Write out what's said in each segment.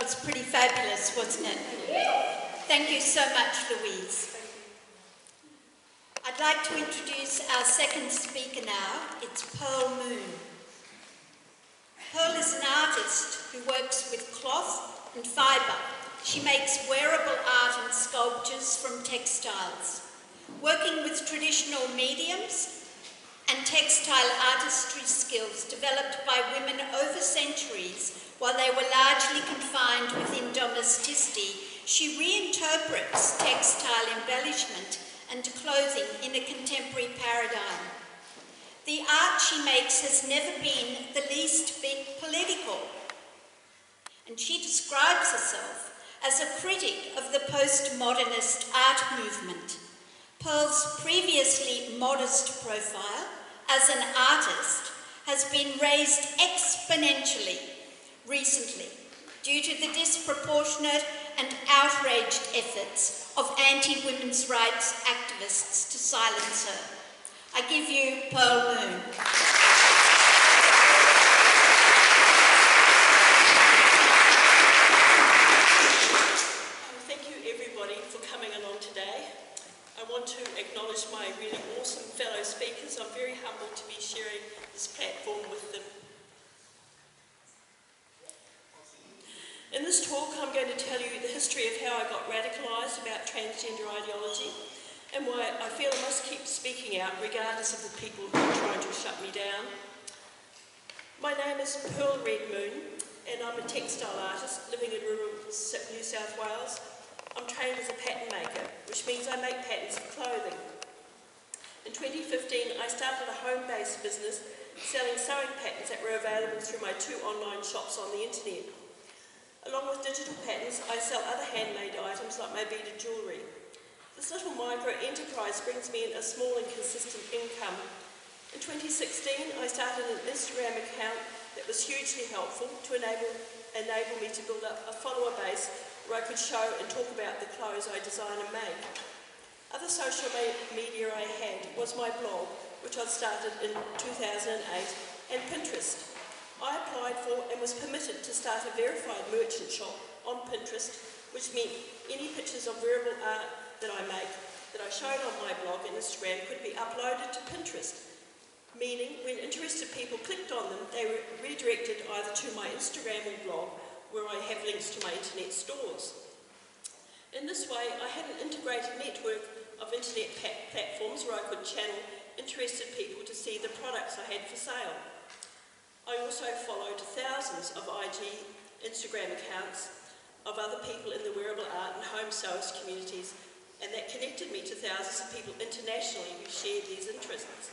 was pretty fabulous, wasn't it? Thank you so much, Louise. I'd like to introduce our second speaker now. It's Pearl Moon. Pearl is an artist who works with cloth and fibre. She makes wearable art and sculptures from textiles. Working with traditional mediums and textile artistry skills developed by women over centuries while they were largely confined within domesticity, she reinterprets textile embellishment and clothing in a contemporary paradigm. The art she makes has never been the least bit political, and she describes herself as a critic of the postmodernist art movement. Pearl's previously modest profile as an artist has been raised exponentially recently due to the disproportionate and outraged efforts of anti-women's rights activists to silence her. I give you Pearl Moon. Thank you everybody for coming along today. I want to acknowledge my really awesome fellow speakers. I'm very humbled to be sharing this platform with them. In this talk, I'm going to tell you the history of how I got radicalised about transgender ideology and why I feel I must keep speaking out regardless of the people who are trying to shut me down. My name is Pearl Red Moon and I'm a textile artist living in rural New South Wales. I'm trained as a pattern maker, which means I make patterns for clothing. In 2015, I started a home-based business selling sewing patterns that were available through my 2 online shops on the internet. Along with digital patterns, I sell other handmade items like my beaded jewellery. This little micro-enterprise brings me in a small and consistent income. In 2016, I started an Instagram account that was hugely helpful to enable me to build up a follower base where I could show and talk about the clothes I design and make. Other social media I had was my blog, which I started in 2008, and Pinterest. I applied for and was permitted to start a verified merchant shop on Pinterest, which meant any pictures of wearable art that I make, that I showed on my blog and Instagram, could be uploaded to Pinterest, meaning when interested people clicked on them, they were redirected either to my Instagram or blog, where I have links to my internet stores. In this way, I had an integrated network of internet platforms where I could channel interested people to see the products I had for sale. I also followed thousands of IG, Instagram accounts of other people in the wearable art and home sewers communities, and that connected me to thousands of people internationally who shared these interests.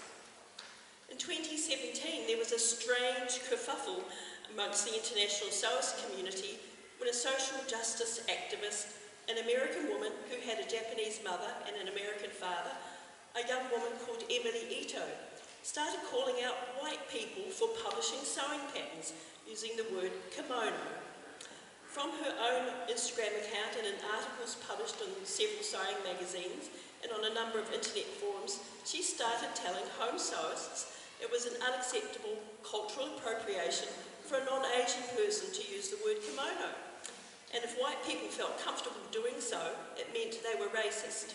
In 2017, there was a strange kerfuffle amongst the international sewers community when a social justice activist, an American woman who had a Japanese mother and an American father, a young woman called Emily Ito, started calling out white people for publishing sewing patterns using the word kimono. From her own Instagram account and in articles published in several sewing magazines and on a number of internet forums, she started telling home sewists it was an unacceptable cultural appropriation for a non-Asian person to use the word kimono. And if white people felt comfortable doing so, it meant they were racist.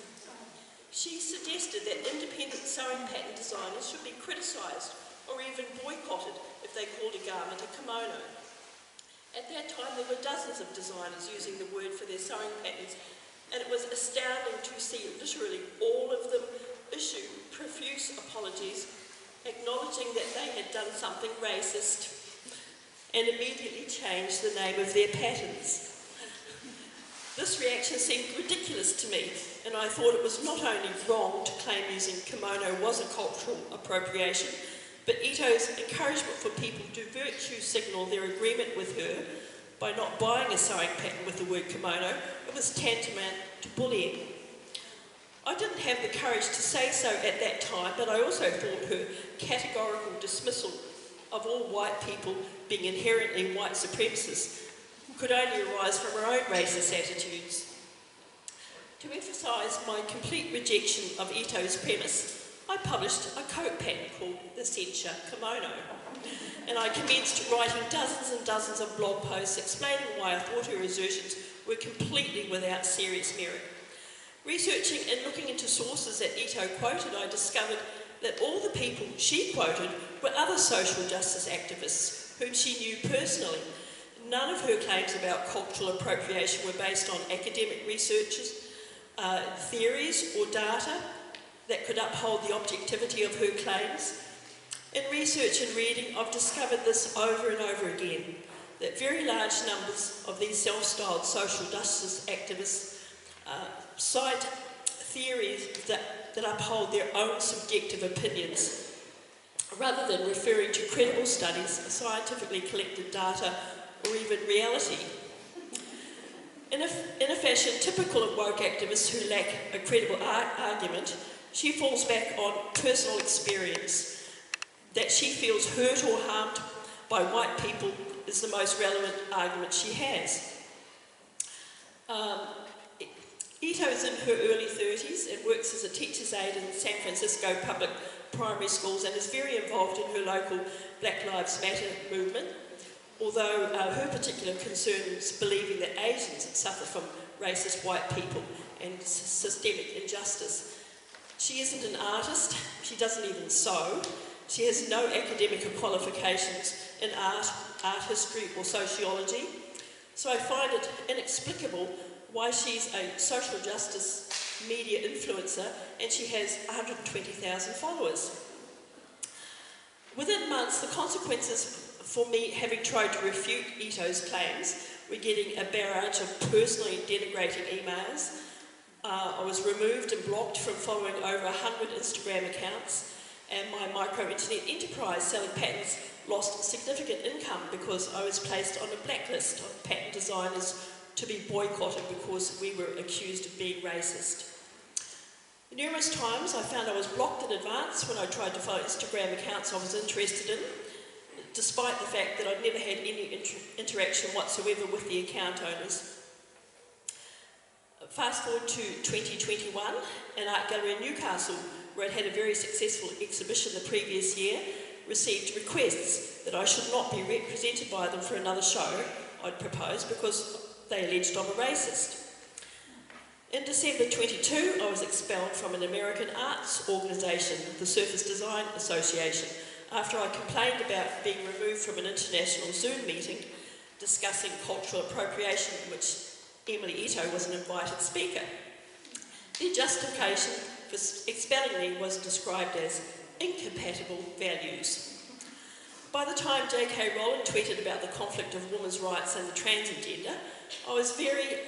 She suggested that independent sewing pattern designers should be criticised or even boycotted if they called a garment a kimono. At that time, there were dozens of designers using the word for their sewing patterns, and it was astounding to see literally all of them issue profuse apologies, acknowledging that they had done something racist, and immediately changed the name of their patterns. This reaction seemed ridiculous to me, and I thought it was not only wrong to claim using kimono was a cultural appropriation, but Ito's encouragement for people to virtue signal their agreement with her by not buying a sewing pattern with the word kimono, it was tantamount to bullying. I didn't have the courage to say so at that time, but I also thought her categorical dismissal of all white people being inherently white supremacists could only arise from her own racist attitudes. To emphasise my complete rejection of Ito's premise, I published a coat pattern called the Censure Kimono. and I commenced writing dozens and dozens of blog posts explaining why I thought her assertions were completely without serious merit. Researching and looking into sources that Ito quoted, I discovered that all the people she quoted were other social justice activists whom she knew personally. None of her claims about cultural appropriation were based on academic researches, theories or data that could uphold the objectivity of her claims. In research and reading, I've discovered this over and over again, that very large numbers of these self-styled social justice activists cite theories that uphold their own subjective opinions, rather than referring to credible studies, scientifically collected data, or even reality. In a fashion typical of woke activists who lack a credible argument, she falls back on personal experience, that she feels hurt or harmed by white people is the most relevant argument she has. Ito is in her early 30s and works as a teacher's aide in San Francisco public primary schools and is very involved in her local Black Lives Matter movement, although her particular concern is believing that Asians suffer from racist white people and systemic injustice. She isn't an artist, she doesn't even sew, she has no academic qualifications in art history or sociology, so I find it inexplicable why she's a social justice media influencer and she has 120,000 followers. Within months, the consequences for me having tried to refute Ito's claims were getting a barrage of personally denigrating emails. I was removed and blocked from following over 100 Instagram accounts, and my micro-internet enterprise selling patterns lost significant income because I was placed on a blacklist of pattern designers to be boycotted because we were accused of being racist. Numerous times I found I was blocked in advance when I tried to follow Instagram accounts I was interested in, despite the fact that I'd never had any interaction whatsoever with the account owners. Fast forward to 2021, an art gallery in Newcastle, where I'd had a very successful exhibition the previous year, received requests that I should not be represented by them for another show I'd proposed because they alleged I'm a racist. In December 22, I was expelled from an American arts organisation, the Surface Design Association, after I complained about being removed from an international Zoom meeting discussing cultural appropriation in which Emily Ito was an invited speaker. Their justification for expelling me was described as incompatible values. By the time J.K. Rowling tweeted about the conflict of women's rights and the trans agenda, I was very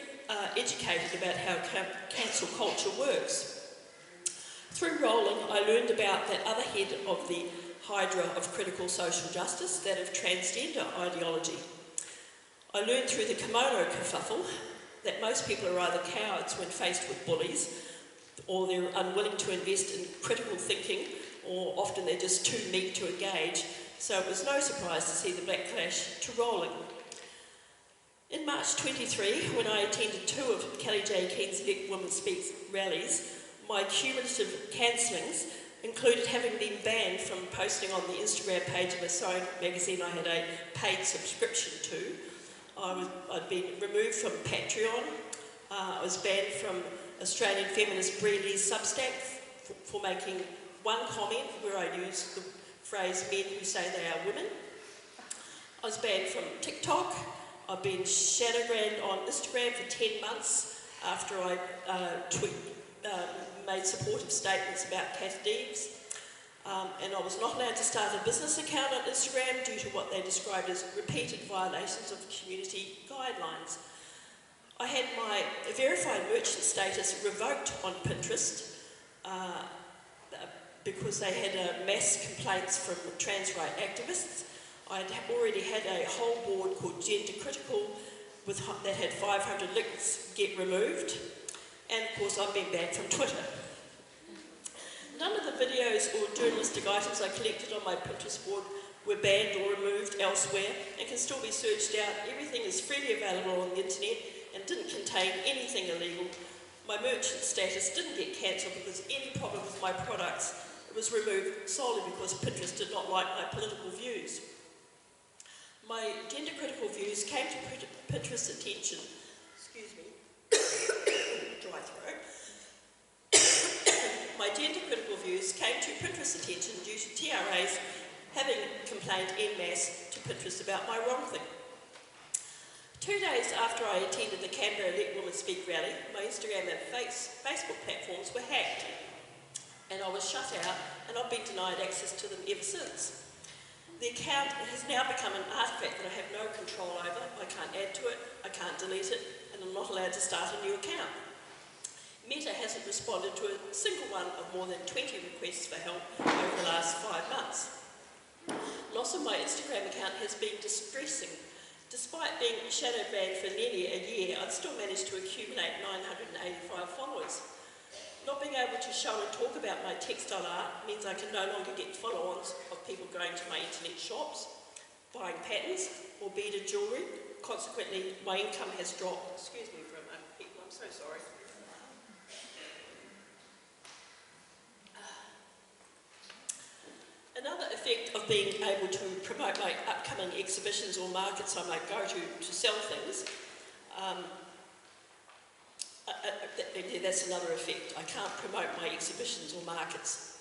educated about how cancel culture works. Through Rowling, I learned about that other head of the hydra of critical social justice, that of transgender ideology. I learned through the kimono kerfuffle that most people are either cowards when faced with bullies, or they're unwilling to invest in critical thinking, or often they're just too meek to engage. So it was no surprise to see the backlash to Rowling. In March 23, when I attended 2 of Kelly J. Keen's Let Women Speak rallies, my cumulative cancellings included having been banned from posting on the Instagram page of a sewing magazine I had a paid subscription to. I'd been removed from Patreon. I was banned from Australian feminist Bree Lee's Substack for making one comment where I used the phrase men who say they are women. I was banned from TikTok. I've been shadowbanned on Instagram for 10 months after I made supportive statements about Cat Deeves. And I was not allowed to start a business account on Instagram due to what they described as repeated violations of community guidelines. I had my verified merchant status revoked on Pinterest because they had mass complaints from trans rights activists. I'd already had a whole board called Gender Critical that had 500 links get removed, and of course I've been banned from Twitter. None of the videos or journalistic items I collected on my Pinterest board were banned or removed elsewhere and can still be searched out. Everything is freely available on the internet and didn't contain anything illegal. My merchant status didn't get cancelled because of any problem with my products. It was removed solely because Pinterest did not like my political views. my gender-critical views came to Pinterest's attention, excuse me, dry throat. My gender-critical views came to Pinterest's attention due to TRAs having complained en masse to Pinterest about my wrong thing. 2 days after I attended the Canberra Let Women Speak rally, my Instagram and Facebook platforms were hacked, and I was shut out, and I've been denied access to them ever since. The account has now become an artefact that I have no control over. I can't add to it, I can't delete it, and I'm not allowed to start a new account. Meta hasn't responded to a single one of more than 20 requests for help over the last 5 months. Loss of my Instagram account has been distressing. Despite being shadow banned for nearly a year, I've still managed to accumulate 985 followers. Not being able to show and talk about my textile art means I can no longer get follow-ons of people going to my internet shops, buying patterns or beaded jewellery. Consequently, my income has dropped. Excuse me for a moment, people, I'm so sorry. Another effect of being able to promote my upcoming exhibitions or markets I might go to sell things, that's another effect. I can't promote my exhibitions or markets.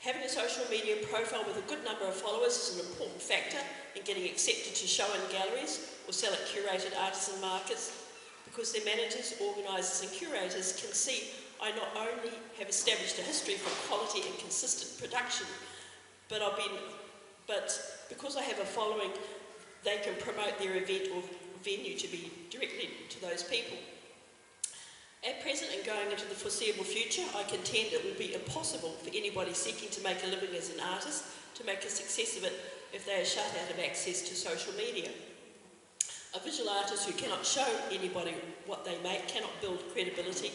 Having a social media profile with a good number of followers is an important factor in getting accepted to show in galleries or sell at curated artisan markets, because their managers, organisers and curators can see I not only have established a history for quality and consistent production, but because I have a following, they can promote their event or venue to be directly to those people. At present and going into the foreseeable future, I contend it will be impossible for anybody seeking to make a living as an artist to make a success of it if they are shut out of access to social media. A visual artist who cannot show anybody what they make cannot build credibility.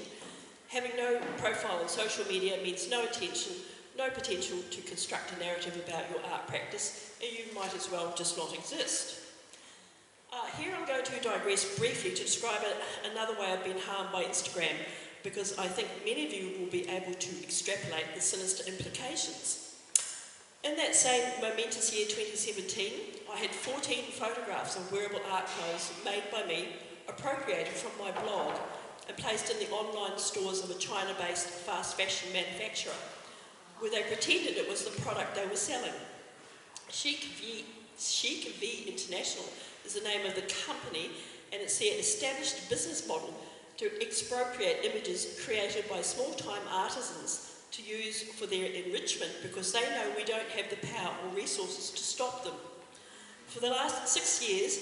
Having no profile on social media means no attention, no potential to construct a narrative about your art practice, and you might as well just not exist. Here I'm going to digress briefly to describe another way I've been harmed by Instagram, because I think many of you will be able to extrapolate the sinister implications. In that same momentous year 2017, I had 14 photographs of wearable art clothes made by me, appropriated from my blog, and placed in the online stores of a China-based fast fashion manufacturer, where they pretended it was the product they were selling. Chic V International is the name of the company, and it's their established business model to expropriate images created by small-time artisans to use for their enrichment, because they know we don't have the power or resources to stop them. For the last 6 years,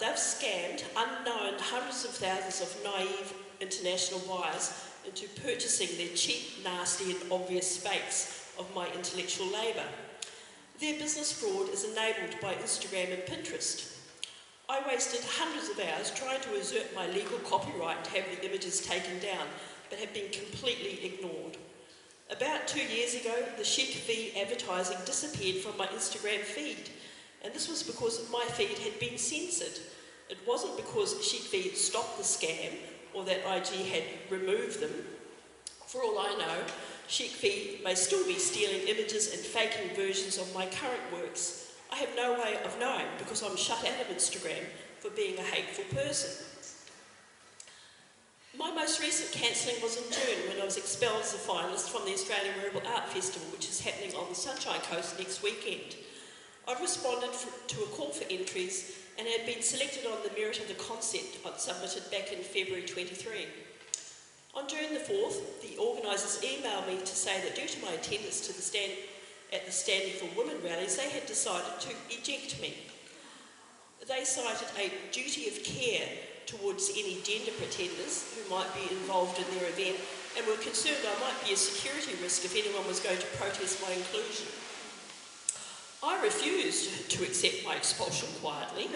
they've scammed unknown hundreds of thousands of naive international buyers into purchasing their cheap, nasty and obvious fakes of my intellectual labour. Their business fraud is enabled by Instagram and Pinterest. I wasted hundreds of hours trying to assert my legal copyright to have the images taken down, but have been completely ignored. About 2 years ago, the Chic V advertising disappeared from my Instagram feed, and this was because my feed had been censored. It wasn't because Chic V stopped the scam or that IG had removed them. For all I know, Chic V may still be stealing images and faking versions of my current works. I have no way of knowing because I'm shut out of Instagram for being a hateful person. My most recent cancelling was in June, when I was expelled as a finalist from the Australian Wearable Art Festival, which is happening on the Sunshine Coast next weekend. I'd responded to a call for entries and had been selected on the merit of the concept I'd submitted back in February 23. On June the 4th, the organisers emailed me to say that due to my attendance to at the Standing for Women rallies, they had decided to eject me. They cited a duty of care towards any gender pretenders who might be involved in their event, and were concerned I might be a security risk if anyone was going to protest my inclusion. I refused to accept my expulsion quietly.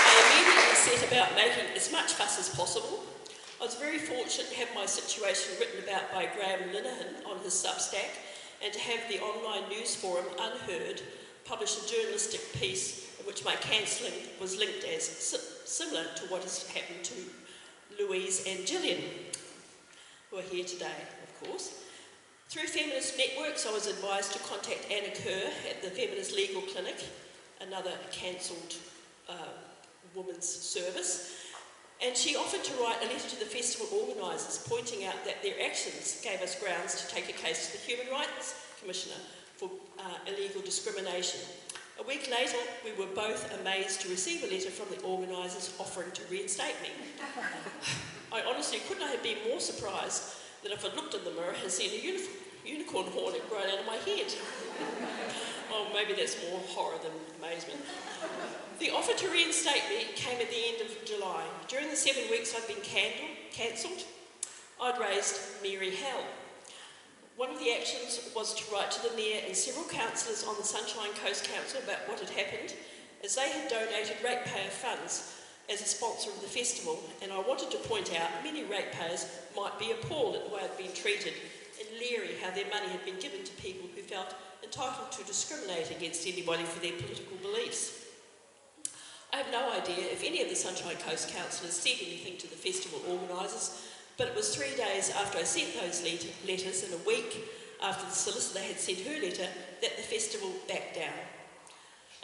I immediately set about making as much fuss as possible. I was very fortunate to have my situation written about by Graham Linehan on his Substack, and to have the online news forum Unheard publish a journalistic piece in which my cancelling was linked as similar to what has happened to Louise and Gillian, who are here today, of course. Through feminist networks, I was advised to contact Anna Kerr at the Feminist Legal Clinic, another cancelled women's service, and she offered to write a letter to the festival organisers pointing out that their actions gave us grounds to take a case to the Human Rights Commissioner for illegal discrimination. A week later, we were both amazed to receive a letter from the organisers offering to reinstate me. I honestly couldn't have been more surprised than if I looked in the mirror and seen a unicorn horn had grown out of my head. Oh, maybe that's more horror than amazement. The offer to reinstate me came at the end of July. During the 7 weeks I'd been cancelled, I'd raised Mary hell. One of the actions was to write to the Mayor and several councillors on the Sunshine Coast Council about what had happened, as they had donated ratepayer funds as a sponsor of the festival, and I wanted to point out many ratepayers might be appalled at the way I'd been treated and leery how their money had been given to people who felt entitled to discriminate against anybody for their political beliefs. I have no idea if any of the Sunshine Coast councillors said anything to the festival organisers, but it was 3 days after I sent those letters and a week after the solicitor had sent her letter that the festival backed down.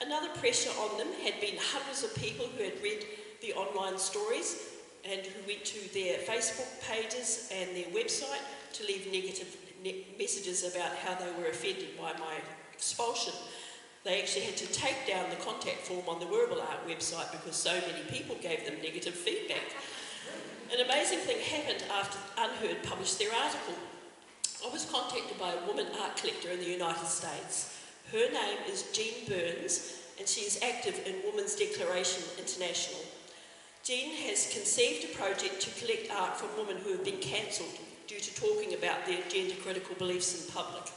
Another pressure on them had been hundreds of people who had read the online stories and who went to their Facebook pages and their website to leave negative messages about how they were offended by my expulsion. They actually had to take down the contact form on the Wearable Art website because so many people gave them negative feedback. An amazing thing happened after Unheard published their article. I was contacted by a woman art collector in the United States. Her name is Jean Burns, and she is active in Women's Declaration International. Jean has conceived a project to collect art from women who have been cancelled due to talking about their gender-critical beliefs in public.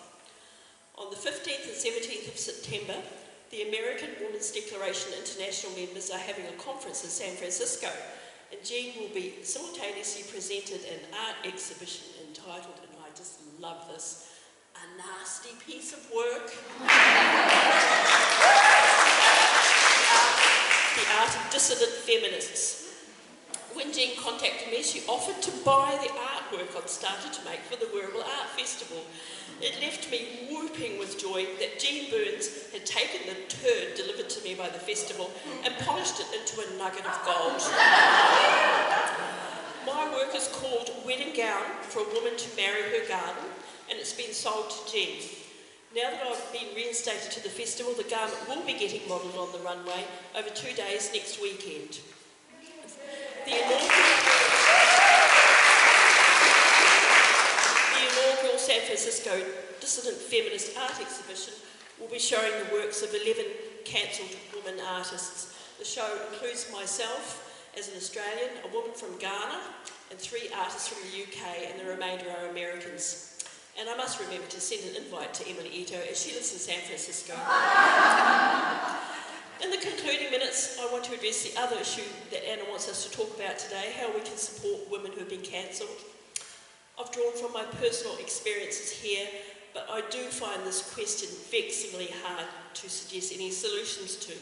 On the 15th and 17th of September, the American Women's Declaration International members are having a conference in San Francisco, and Jean will be simultaneously presented an art exhibition entitled, and I just love this, A Nasty Piece of Work. The Art of Dissident Feminists. When Jean contacted me, she offered to buy the artwork I'd started to make for the Wearable Art Festival. It left me whooping with joy that Jean Burns had taken the turd delivered to me by the festival and polished it into a nugget of gold. My work is called Wedding Gown for a Woman to Marry Her Garden, and it's been sold to Jean. Now that I've been reinstated to the festival, the garment will be getting modelled on the runway over 2 days next weekend. The inaugural San Francisco Dissident Feminist Art Exhibition will be showing the works of 11 cancelled women artists. The show includes myself as an Australian, a woman from Ghana, and 3 artists from the UK, and the remainder are Americans. And I must remember to send an invite to Emily Ito as she lives in San Francisco. In the concluding minutes, I want to address the other issue that Anna wants us to talk about today, how we can support women who have been cancelled. I've drawn from my personal experiences here, but I do find this question vexingly hard to suggest any solutions to.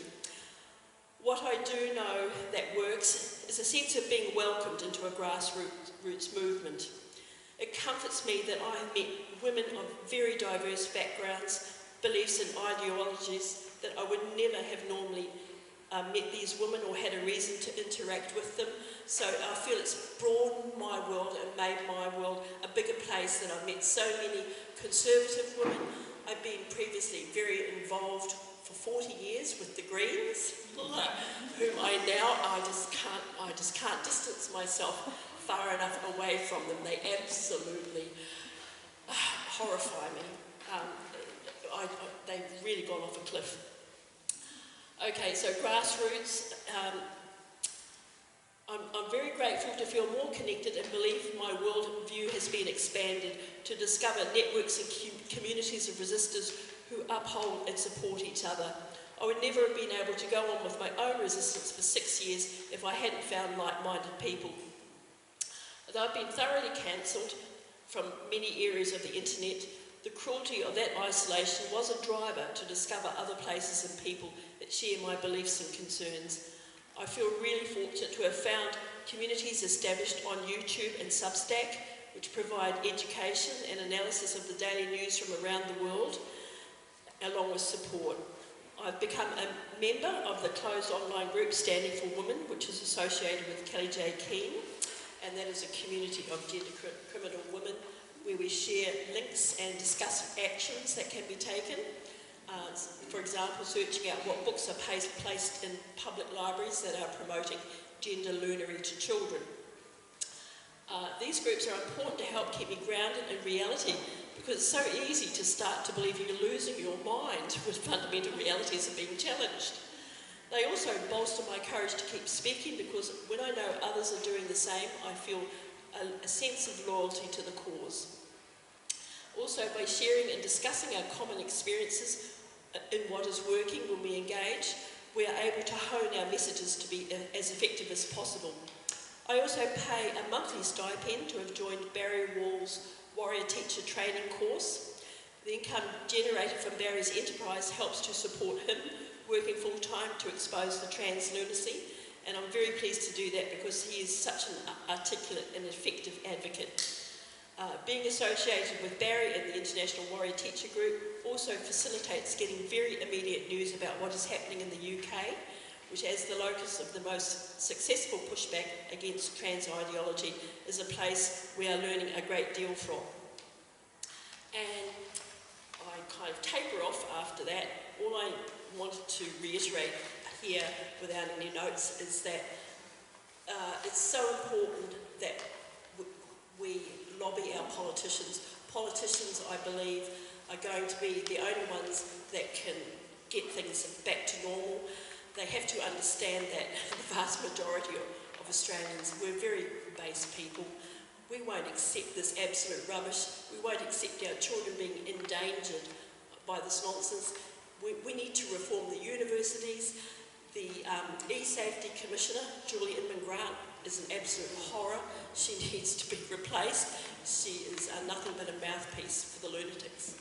What I do know that works is a sense of being welcomed into a grassroots movement. It comforts me that I have met women of very diverse backgrounds, beliefs and ideologies that I would never have normally met these women or had a reason to interact with them. So I feel it's broadened my world and made my world a bigger place that I've met so many conservative women. I've been previously very involved for 40 years with the Greens, whom I just can't distance myself far enough away from them. They absolutely horrify me. They've really gone off a cliff. Okay, so grassroots. I'm very grateful to feel more connected and believe my world view has been expanded to discover networks and communities of resistors who uphold and support each other. I would never have been able to go on with my own resistance for 6 years if I hadn't found like-minded people. Although I've been thoroughly cancelled from many areas of the internet, the cruelty of that isolation was a driver to discover other places and people that share my beliefs and concerns. I feel really fortunate to have found communities established on YouTube and Substack which provide education and analysis of the daily news from around the world, along with support. I've become a member of the closed online group Standing for Women, which is associated with Kelly J. Keane, and that is a community of gender criminal women where we share links and discuss actions that can be taken. For example, searching out what books are placed in public libraries that are promoting gender learnery to children. These groups are important to help keep me grounded in reality, because it's so easy to start to believe you're losing your mind when fundamental realities are being challenged. They also bolster my courage to keep speaking, because when I know others are doing the same, I feel a sense of loyalty to the cause. Also, by sharing and discussing our common experiences in what is working when we engage, we are able to hone our messages to be as effective as possible. I also pay a monthly stipend to have joined Barry Wall's Warrior Teacher Training course. The income generated from Barry's enterprise helps to support him working full-time to expose the trans lunacy, and I'm very pleased to do that because he is such an articulate and effective advocate. Being associated with Barry and the International Warrior Teacher Group also facilitates getting very immediate news about what is happening in the UK, which, as the locus of the most successful pushback against trans ideology, is a place we are learning a great deal from. And I kind of taper off after that. All I wanted to reiterate here, without any notes, is that it's so important that we lobby our politicians. Politicians, I believe, are going to be the only ones that can get things back to normal. They have to understand that the vast majority of Australians, we're very base people. We won't accept this absolute rubbish. We won't accept our children being endangered by this nonsense. We need to reform the universities. The E-Safety Commissioner, Julie Inman-Grant, is an absolute horror. She needs to be replaced. She is nothing but a mouthpiece for the lunatics.